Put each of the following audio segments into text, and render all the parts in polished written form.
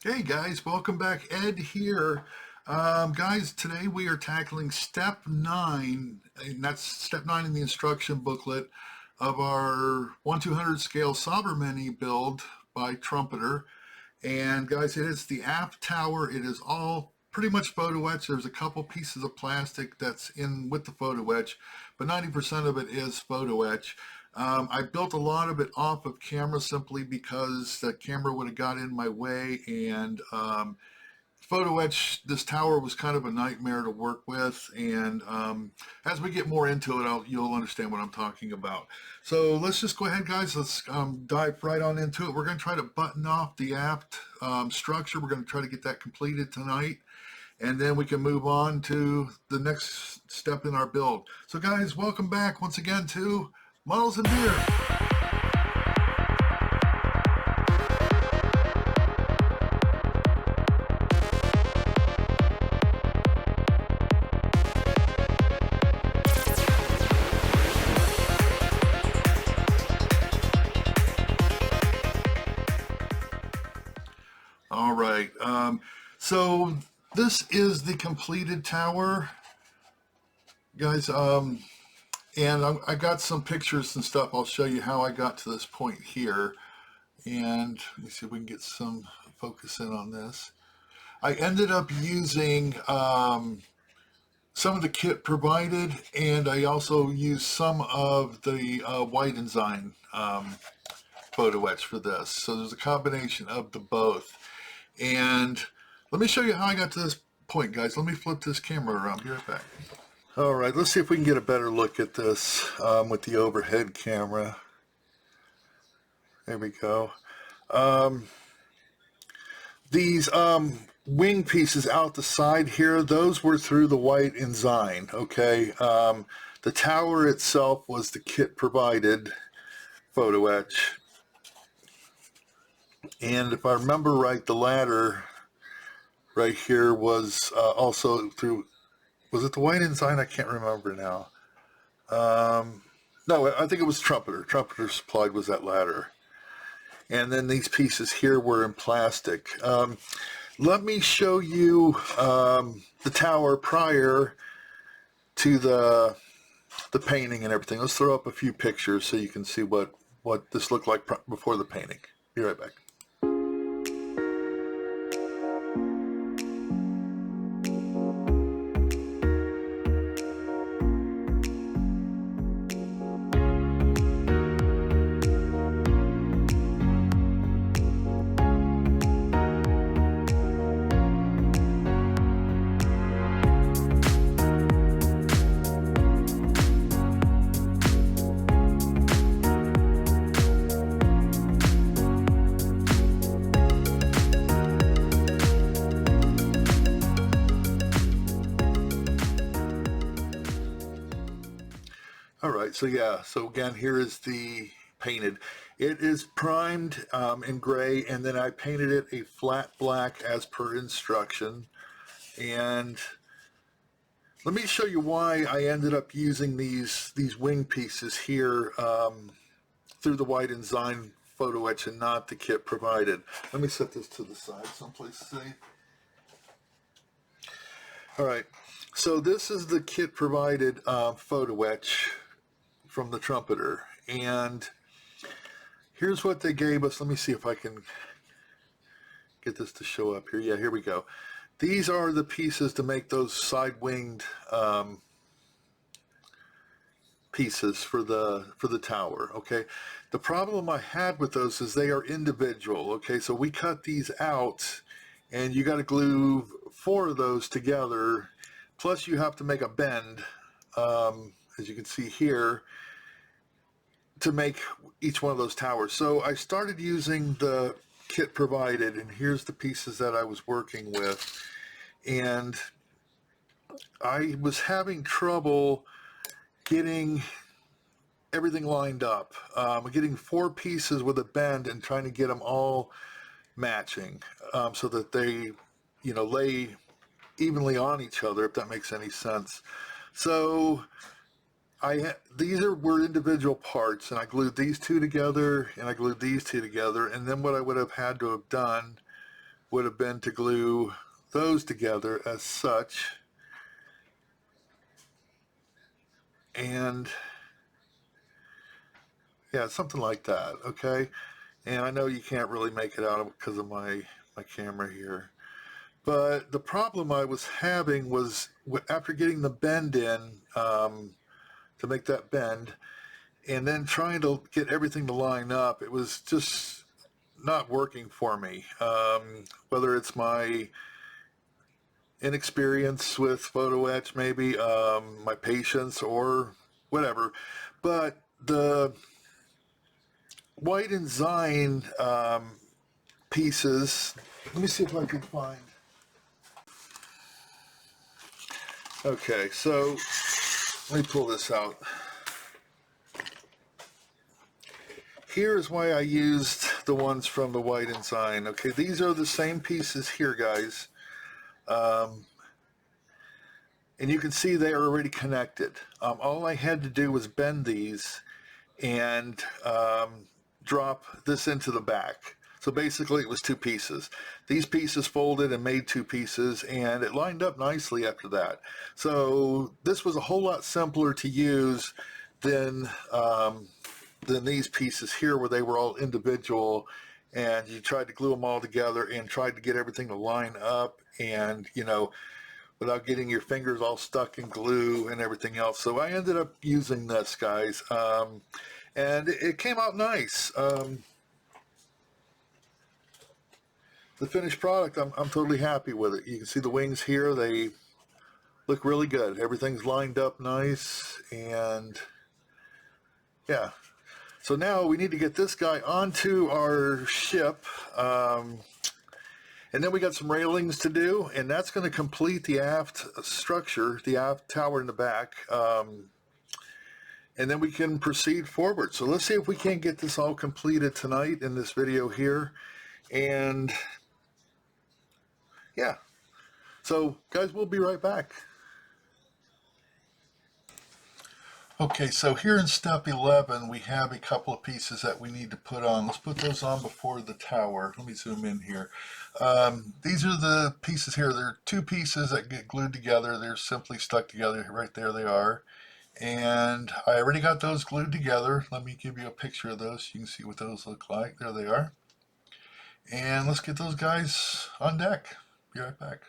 Hey guys, welcome back. Ed here. Guys, today we are tackling step 9, and that's step 9 in the instruction booklet of our 1/200 scale Sovremenny build by Trumpeter. And guys, it is the aft tower. It is all pretty much photo etch. There's a couple pieces of plastic that's in with the photo etch, but 90% of it is photo etch. I built a lot of it off of camera simply because the camera would have got in my way, and photo etch this tower was kind of a nightmare to work with. And as we get more into it, you'll understand what I'm talking about. So let's just go ahead, guys. Let's dive right on into it. We're going to try to button off the aft structure. We're going to try to get that completed tonight, and then we can move on to the next step in our build. So guys, welcome back once again to Models and Beer. All right, so this is the completed tower, guys, and I got some pictures and stuff. I'll show you how I got to this point here, and let me see if we can get some focus in on this. I ended up using some of the kit provided, and I also used some of the white enzyme photo etch for this. So there's a combination of the both. And let me show you how I got to this point, guys. Let me flip this camera around. Be right back. All right, let's see if we can get a better look at this with the overhead camera. There we go. These wing pieces out the side here, those were through the white enzyme, okay? The tower itself was the kit provided photo etch. And if I remember right, the ladder right here was also through, was it the white enzyme? I can't remember now. No, I think it was Trumpeter. Trumpeter supplied was that ladder. And then these pieces here were in plastic. Let me show you the tower prior to the painting and everything. Let's throw up a few pictures so you can see what this looked like before the painting. Be right back. All right, so yeah, so again, here is the painted. It is primed in gray, and then I painted it a flat black as per instruction. And let me show you why I ended up using these wing pieces here through the white enzyme photo etch and not the kit provided. Let me set this to the side someplace safe. All right, so this is the kit provided photo etch from the Trumpeter, and here's what they gave us. Let me see if I can get this to show up here. Yeah, here we go. These are the pieces to make those side-winged pieces for the tower. Okay, the problem I had with those is they are individual. Okay, so we cut these out, and you got to glue 4 of those together. Plus, you have to make a bend, as you can see here, to make each one of those towers. So I started using the kit provided, and here's the pieces that I was working with. And I was having trouble getting everything lined up. Getting 4 pieces with a bend and trying to get them all matching so that they, lay evenly on each other, if that makes any sense. So these were individual parts, and I glued these 2 together, and I glued these 2 together, and then what I would have had to have done would have been to glue those together as such. And yeah, something like that, okay? And I know you can't really make it out because of my camera here. But the problem I was having was after getting the bend in, to make that bend, and then trying to get everything to line up, it was just not working for me. Whether it's my inexperience with photo etch, maybe my patience or whatever, but the white and Zine pieces, let me see if I can find. Okay, so let me pull this out. Here's why I used the ones from the white and Zine. Okay, these are the same pieces here, guys. And you can see they are already connected. All I had to do was bend these and drop this into the back. So basically it was two pieces. These pieces folded and made two pieces, and it lined up nicely after that. So this was a whole lot simpler to use than these pieces here, where they were all individual and you tried to glue them all together and tried to get everything to line up, and you know, without getting your fingers all stuck in glue and everything else. So I ended up using this, guys, and it came out nice. The finished product, I'm totally happy with it. You can see the wings here, they look really good. Everything's lined up nice, and yeah. So now we need to get this guy onto our ship, and then we got some railings to do, and that's going to complete the aft structure, the aft tower in the back, and then we can proceed forward. So let's see if we can't get this all completed tonight in this video here. And yeah, so guys, we'll be right back. Okay, so here in step 11, we have a couple of pieces that we need to put on. Let's put those on before the tower. Let me zoom in here. These are the pieces here. There are two pieces that get glued together. They're simply stuck together. Right there they are. And I already got those glued together. Let me give you a picture of those so you can see what those look like. There they are. And let's get those guys on deck. Be right back.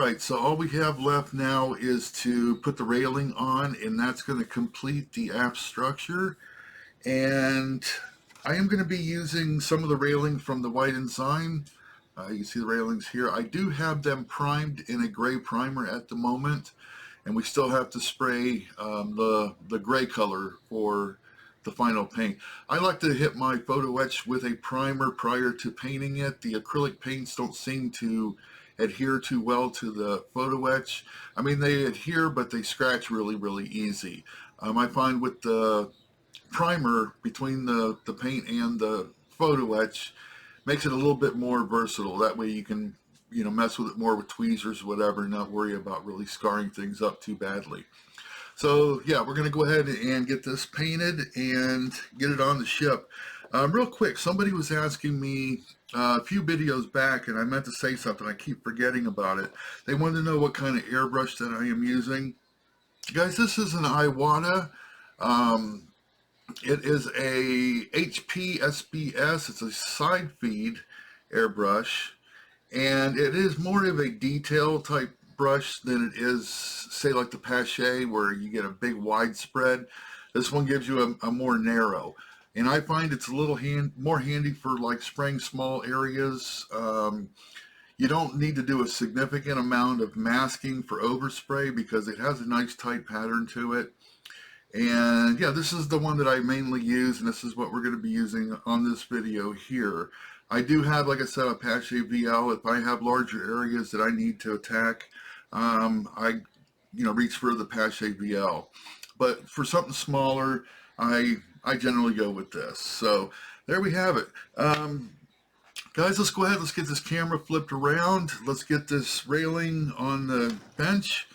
right, so all we have left now is to put the railing on, and that's going to complete the aft structure. And I am going to be using some of the railing from the White Ensign. You can see the railings here. I do have them primed in a gray primer at the moment, and we still have to spray the gray color for the final paint. I like to hit my photo etch with a primer prior to painting it. The acrylic paints don't seem to adhere too well to the photo etch. I mean, they adhere, but they scratch really, really easy. I find with the primer between the paint and the photo etch makes it a little bit more versatile. That way you can, mess with it more with tweezers or whatever, and not worry about really scarring things up too badly. So yeah, we're going to go ahead and get this painted and get it on the ship. Real quick, somebody was asking me a few videos back, and I meant to say something. I keep forgetting about it. They wanted to know what kind of airbrush that I am using. Guys, this is an Iwata. It is a HP SBS. It's a side feed airbrush, and it is more of a detail type brush than it is, say, like the Pache, where you get a big wide spread. This one gives you a more narrow, and I find it's a little more handy for like spraying small areas. You don't need to do a significant amount of masking for overspray because it has a nice tight pattern to it. And yeah, this is the one that I mainly use, and this is what we're going to be using on this video here. I do have, like I said, a Apache VL. If I have larger areas that I need to attack, I reach for the Apache VL. But for something smaller, I generally go with this. So there we have it. Guys, let's go ahead. Let's get this camera flipped around. Let's get this railing on the bench.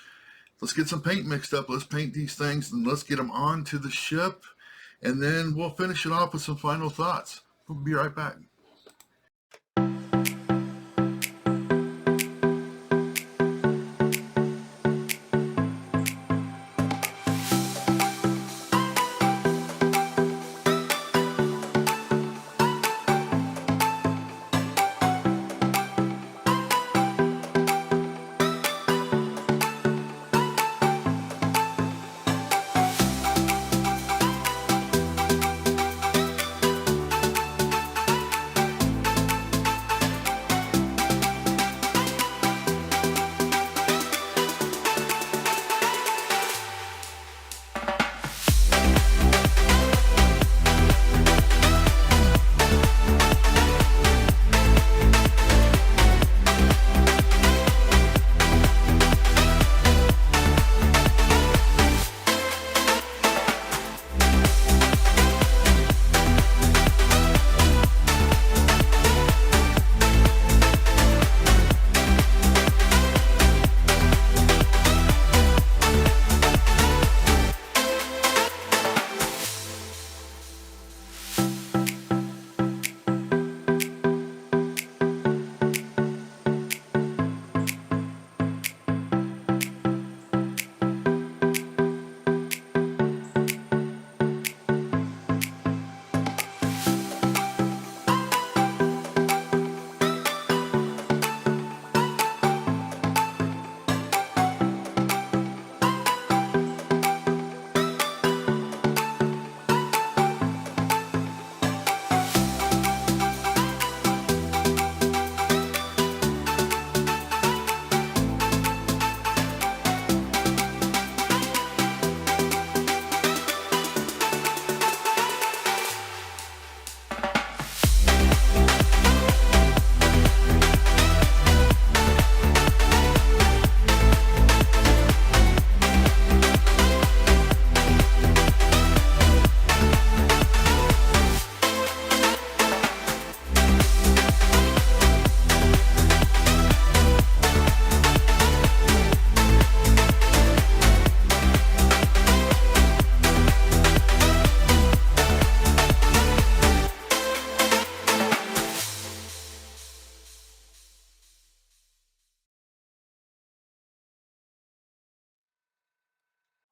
Let's get some paint mixed up. Let's paint these things and let's get them onto the ship. And then we'll finish it off with some final thoughts. We'll be right back.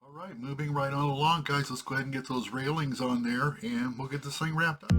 All right, moving right on along, guys. Let's go ahead and get those railings on there, and we'll get this thing wrapped up.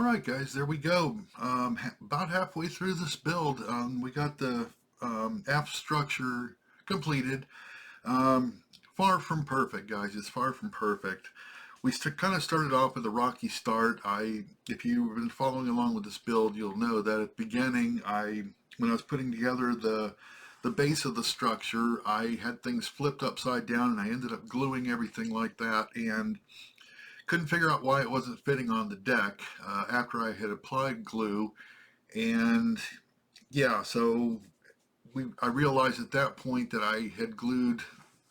right, guys, there we go. About halfway through this build, we got the aft structure completed. Um, Far from perfect, guys. It's far from perfect. We kind of started off with a rocky start. If you've been following along with this build, you'll know that at the beginning, when I was putting together the base of the structure, I had things flipped upside down, and I ended up gluing everything like that, and couldn't figure out why it wasn't fitting on the deck after I had applied glue. And yeah, so I realized at that point that I had glued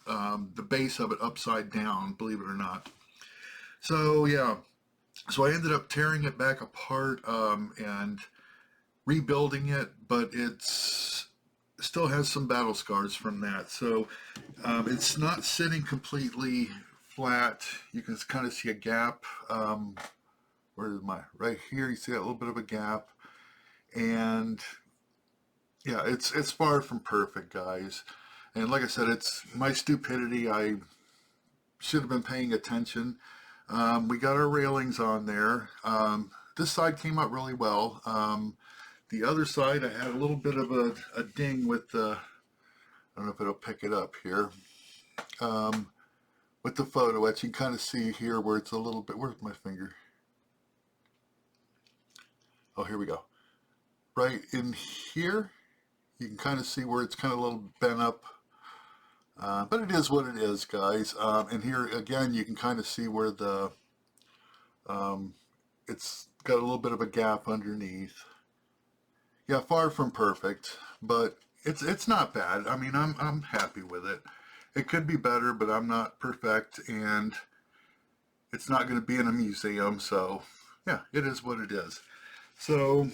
the base of it upside down, believe it or not. So yeah, so I ended up tearing it back apart and rebuilding it, but it's still has some battle scars from that. So it's not sitting completely flat. You can kind of see a gap. Where is my, right here, you see that little bit of a gap. And yeah, it's far from perfect, guys. And like I said, it's my stupidity. I should have been paying attention. We got our railings on there. This side came out really well. The other side, I had a little bit of a ding with the, I don't know if it'll pick it up here. With the photo etch, you can kind of see here where it's a little bit, where's my finger? Oh, here we go. Right in here, you can kind of see where it's kind of a little bent up. But it is what it is, guys. And here, again, you can kind of see where it's got a little bit of a gap underneath. Yeah, far from perfect, but it's not bad. I mean, I'm happy with it. It could be better, but I'm not perfect, and it's not going to be in a museum, so yeah, it is what it is. So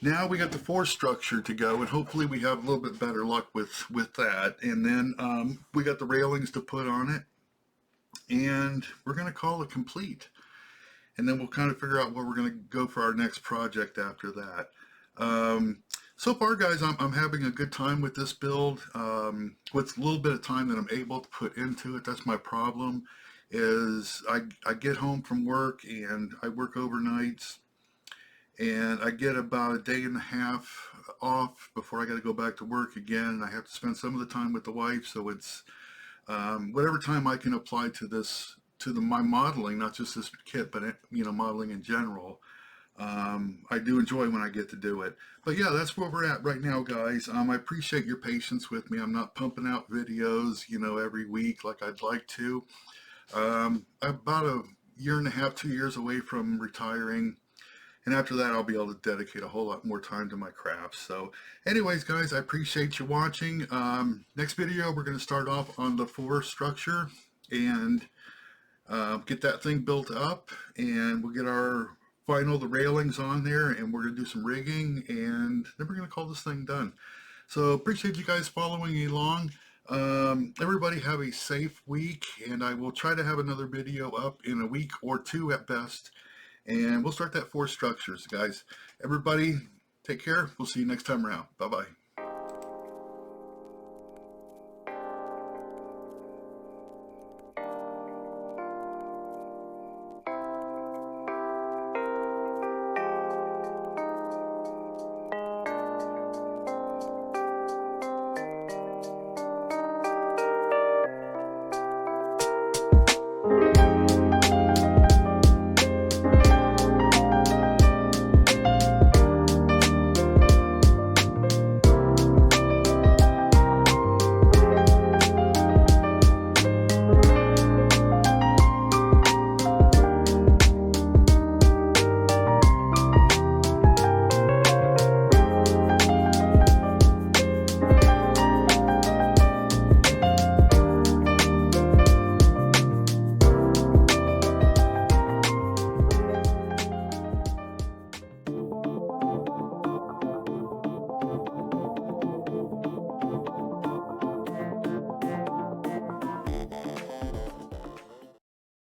now we got the force structure to go, and hopefully we have a little bit better luck with that. And then we got the railings to put on it, and we're going to call it complete. And then we'll kind of figure out where we're going to go for our next project after that. So far, guys, I'm having a good time with this build. With a little bit of time that I'm able to put into it, that's my problem, is I get home from work and I work overnights, and I get about a day and a half off before I got to go back to work again, and I have to spend some of the time with the wife. So it's whatever time I can apply to this, to my modeling, not just this kit, but modeling in general. I do enjoy when I get to do it. But yeah, that's where we're at right now, guys. I appreciate your patience with me. I'm not pumping out videos, every week like I'd like to. I'm about a year and a half, 2 years away from retiring. And after that, I'll be able to dedicate a whole lot more time to my crafts. So anyways, guys, I appreciate you watching. Next video, we're going to start off on the force structure and get that thing built up, and we'll get the railings on there, and we're going to do some rigging, and then we're going to call this thing done. So appreciate you guys following along. Everybody have a safe week, and I will try to have another video up in a week or two at best, and we'll start that force structures, guys. Everybody take care. We'll see you next time around. Bye-bye.